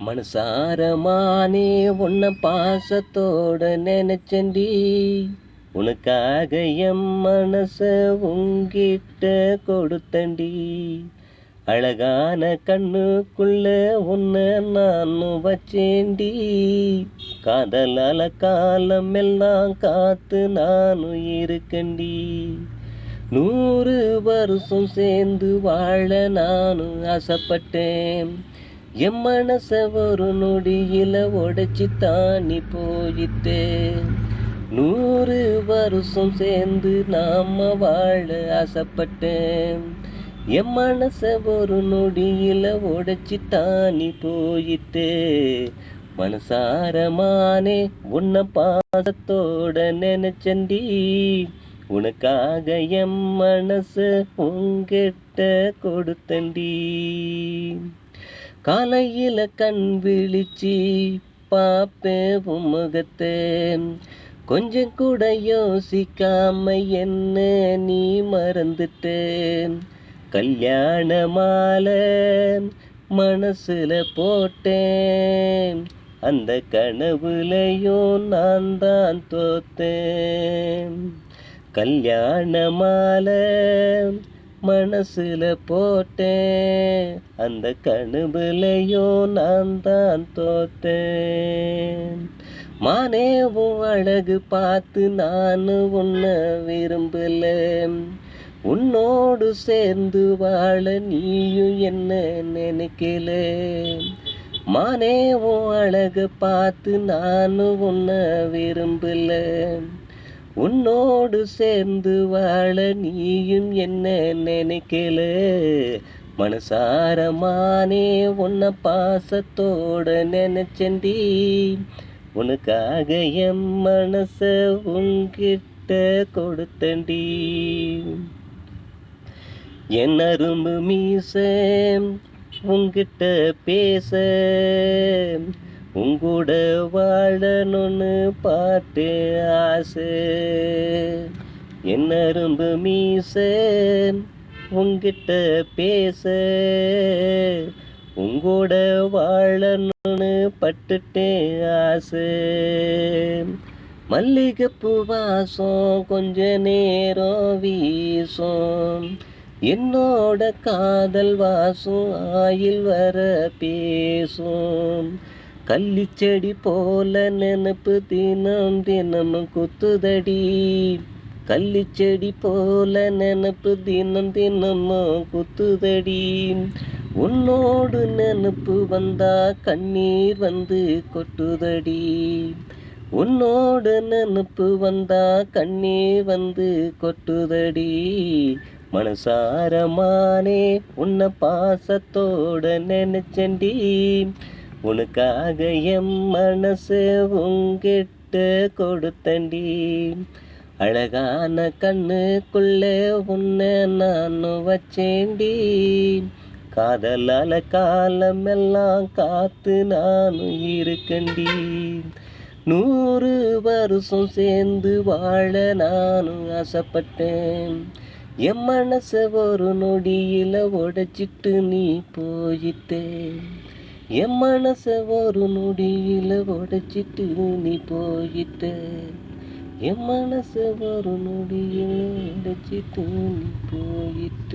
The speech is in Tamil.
மனசாரமானே உன்னை பாசத்தோட நினைச்சண்டி. உனக்காக என் மனச உங்கிட்ட கொடுத்தண்டி. அழகான கண்ணுக்குள்ள உன்னை நானும் வச்சேண்டி. காதலால காலம் எல்லாம் காத்து நானும் இருக்கண்டி. 100 வருஷம் சேர்ந்து வாழ நானும் ஆசைப்பட்டேன். என் மனச ஒரு நொடியில உடைச்சி தாண்டி போயிட்டேன். 100 வருஷம் சேர்ந்து நாம வாழ ஆசைப்பட்டேன். என் மனச ஒரு நொடியில உடைச்சி தாண்டி போயிட்டே. மனசாரமானே உன்னை பாசத்தோட நினைச்சண்டி. உனக்காக என் மனச உங்கிட்ட கொடுத்தண்டி. காலையில கண் விழிச்சி பாப்பேன் உன் முகத்தை. கொஞ்சம் கூட யோசிக்காம என்ன நீ மறந்துட்டேன். கல்யாண மாலை மனசுல போட்டேன். அந்த கனவுலையும் நான் தான் தோத்தேன். கல்யாண மாலை மனசுல போட்டேன். அந்த கனவுலையும் நான் தான் தோத்தேன். மானே உன் அழகு பார்த்து நான் உன்னை விரும்பல. உன்னோடு சேர்ந்து வாழ நீயும் என்ன நினைக்கல. மானே உன் அழகு பார்த்து நான் உன்னை விரும்பல. உன்னோடு சேர்ந்து வாழ நீயும் என்ன நினைக்கல. மனசாரமானே உன்னை பாசத்தோட நினைச்சண்டி. உனக்காக என் மனச உங்கிட்ட கொடுத்தண்டி. என் அரும்பு மீச உங்கிட்ட பேச உங்கூட வாழணும்னு பாட்டு ஆசை. என் அரும்பு மீச உங்கிட்ட பேச உங்கூட வாழணும்னு பட்டுட்டேன் ஆசை. மல்லிகைப்பூ வாசம் கொஞ்ச நேரம் வீசும். என்னோட காதல் வாசம் ஆயில் வர பேசும். கள்ளிச்செடி போல நினப்பு தினம் தினமும் குத்துதடி. கள்ளிச்செடி போல நினப்பு தினம் தினமும் குத்துதடி. உன்னோடு நினப்பு வந்தா கண்ணீர் வந்து கொட்டுதடி. உன்னோடு நினப்பு வந்தா கண்ணீர் வந்து கொட்டுதடி. மனசாரமானே உன்னை பாசத்தோட நினைச்சண்டி. உனக்காக என் மனச உங்கிட்ட கொடுத்தண்டி. அழகான கண்ணுக்குள்ள உன்னை நானும் வச்சேண்டி. காதலால காலம் எல்லாம் காத்து நானும் இருக்கண்டி. 100 வருஷம் சேர்ந்து வாழ நானும் ஆசைப்பட்டேன். என் மனச ஒரு நொடியில உடைச்சிட்டு நீ போயிட்டே. என் மனச ஒரு நொடியில உடைச்சிட்டு நீ போயிட்ட. என் மனச ஒரு நொடியில உடைச்சிட்டு நீ போயிட்ட.